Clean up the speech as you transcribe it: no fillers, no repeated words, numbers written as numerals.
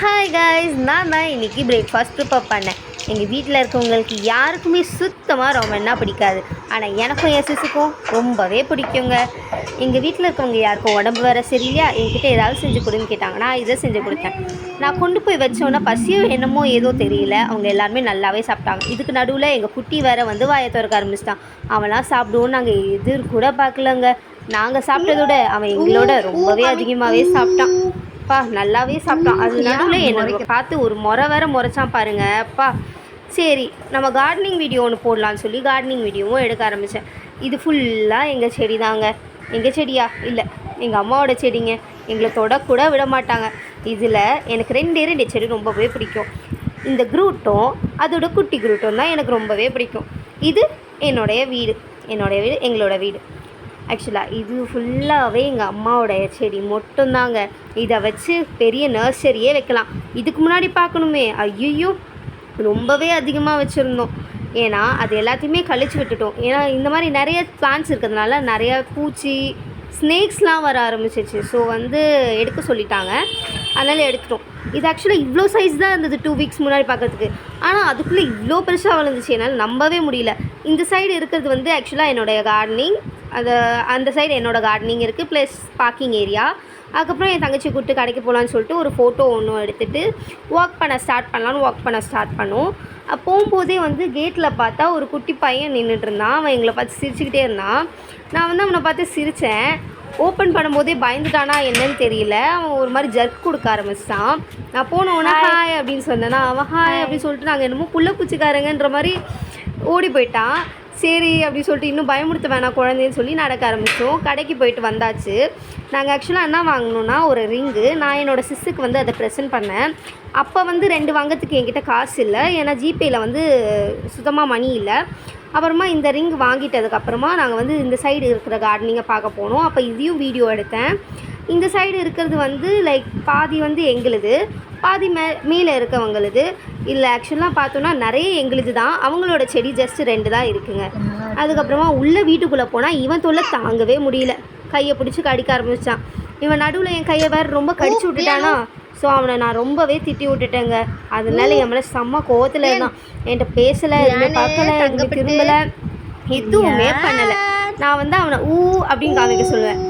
Hi guys, நான் தான் இன்றைக்கி பிரேக்ஃபாஸ்ட் ப்ரிப்பேர் பண்ணேன். எங்கள் வீட்டில் இருக்கவங்களுக்கு யாருக்குமே சுத்தமாக ரொம்பன்னா பிடிக்காது. ஆனால் எனக்கும் என் சிசுக்கும் ரொம்பவே பிடிக்குங்க. எங்கள் வீட்டில் இருக்கவங்க யாருக்கும் உடம்பு வேறு சரியில்லையா, என்கிட்ட ஏதாவது செஞ்சு கொடுன்னு கேட்டாங்க. நான் இதை செஞ்சு கொடுத்தேன். நான் கொண்டு போய் வச்சோன்னா பசியோ என்னமோ ஏதோ தெரியல, அவங்க எல்லாருமே நல்லாவே சாப்பிட்டாங்க. இதுக்கு நடுவில் எங்கள் குட்டி வேறு வந்து வாயை திறக்க ஆரம்பிச்சிட்டான். அவன்லாம் சாப்பிடுவோம் நாங்கள் எதிர் கூட பார்க்கலங்க. நாங்கள் சாப்பிட்டதோட அவன் எங்களோட ரொம்பவே அதிகமாகவே சாப்பிட்டான். அப்பா நல்லாவே சாப்பிட்டான். அது நடுவில் என்னோட பார்த்து ஒரு முறை வேறு முறைச்சான் பாருங்க. அப்பா சரி நம்ம கார்டனிங் வீடியோ ஒன்று போடலான்னு சொல்லி கார்டனிங் வீடியோவும் எடுக்க ஆரம்பித்தேன். இது ஃபுல்லாக எங்கள் செடி தாங்க. எங்கள் செடியா இல்லை, எங்கள் அம்மாவோட செடிங்க. எங்களை தொடக்கூட விட மாட்டாங்க. இதில் எனக்கு ரெண்டு செடி ரொம்பவே பிடிக்கும். இந்த குரூட்டும் அதோட குட்டி குரூட்டும் தான் எனக்கு ரொம்பவே பிடிக்கும். இது என்னோடய வீடு, எங்களோட வீடு. ஆக்சுவலாக இது ஃபுல்லாகவே எங்கள் அம்மாவோடைய செடி மட்டும்தாங்க. இதை வச்சு பெரிய நர்சரியே வைக்கலாம். இதுக்கு முன்னாடி பார்க்கணுமே, ஐயோ ரொம்பவே அதிகமாக வச்சுருந்தோம். ஏன்னா அது எல்லாத்தையுமே கழிச்சு விட்டுட்டோம். ஏன்னா இந்த மாதிரி நிறைய பிளான்ட்ஸ் இருக்கிறதுனால நிறையா பூச்சி ஸ்னேக்ஸ்லாம் வர ஆரம்பிச்சிச்சு. ஸோ வந்து எடுக்க சொல்லிட்டாங்க, அதனால் எடுத்துட்டோம். இது ஆக்சுவலாக இவ்வளோ சைஸ் தான் இருந்தது 2 வீக்ஸ் முன்னாடி பார்க்குறதுக்கு. ஆனால் அதுக்குள்ளே இவ்வளோ பெருசாக வளர்ந்துச்சு, என்னால் நம்பவே முடியல. இந்த சைடு இருக்கிறது வந்து ஆக்சுவலாக என்னுடைய கார்டனிங். அந்த சைடு என்னோடய கார்டனிங் இருக்குது, ப்ளஸ் பார்க்கிங் ஏரியா. அதுக்கப்புறம் என் தங்கச்சி கூப்பிட்டு கடைக்கு போகலான்னு சொல்லிட்டு ஒரு ஃபோட்டோ ஒன்று எடுத்துகிட்டு வாக் பண்ண ஸ்டார்ட் பண்ணோம். போகும்போதே வந்து கேட்டில் பார்த்தா ஒரு குட்டி பையன் நின்றுட்டு இருந்தான். அவன் எங்களை பார்த்து சிரிச்சுக்கிட்டே இருந்தான். நான் வந்து அவனை பார்த்து சிரித்தேன். ஓப்பன் பண்ணும்போதே பயந்துட்டானா என்னன்னு தெரியல, அவன் ஒரு மாதிரி ஜர்க் கொடுக்க ஆரம்பிச்சிட்டான். நான் போனோன்னா ஹாய் அப்படின்னு சொன்னேன்னா அவன் ஹாய் அப்படின்னு சொல்லிட்டு நாங்கள் என்னமோ புள்ள பூச்சிக்காரங்கன்ற மாதிரி ஓடி போயிட்டான். சரி அப்படின்னு சொல்லிட்டு இன்னும் பயமுறுத்த வேணாம் குழந்தைன்னு சொல்லி நடக்க ஆரம்பித்தோம். கடைக்கு போயிட்டு வந்தாச்சு. நாங்கள் ஆக்சுவலாக என்ன வாங்கினோன்னா ஒரு ரிங்கு. நான் என்னோடய சிஸ்ஸுக்கு வந்து அதை ப்ரெசென்ட் பண்ணேன். அப்போ வந்து 2 வாங்கிறதுக்கு என்கிட்ட காசு இல்லை, ஏன்னா ஜிபேயில் வந்து சுத்தமாக மணி இல்லை. அப்புறமா இந்த ரிங் வாங்கிட்டதுக்கப்புறமா நாங்கள் வந்து இந்த சைடு இருக்கிற கார்டனிங்கை பார்க்க போனோம். அப்போ இதையும் வீடியோ எடுத்தேன். இந்த சைடு இருக்கிறது வந்து லைக் பாதி வந்து எங்களுது, பாதி மேலே இருக்கவங்களுது. இல்லை ஆக்சுவலாக பார்த்தோன்னா நிறைய எங்களுது தான். அவங்களோட செடி ஜஸ்ட் 2 தான் இருக்குங்க. அதுக்கப்புறமா உள்ளே வீட்டுக்குள்ளே போனால் இவன் தொல்லை தாங்கவே முடியல. கையை பிடிச்சி கடிக்க ஆரம்பித்தான். இவன் நடுவில் என் கையை வேறு ரொம்ப கடிச்சு விட்டுட்டானா. ஸோ அவனை நான் ரொம்பவே திட்டி விட்டுட்டேங்க. அதனால என் மேலே செம்ம கோவத்தில் இருந்தான். என்கிட்ட பேசலை, எதுவுமே பார்க்கலை, எதுவுமே திரும்பலை, எதுவுமே பண்ணலை. நான் வந்து அவனை ஊ அப்படின்னு காமிக்க சொல்லுவேன்.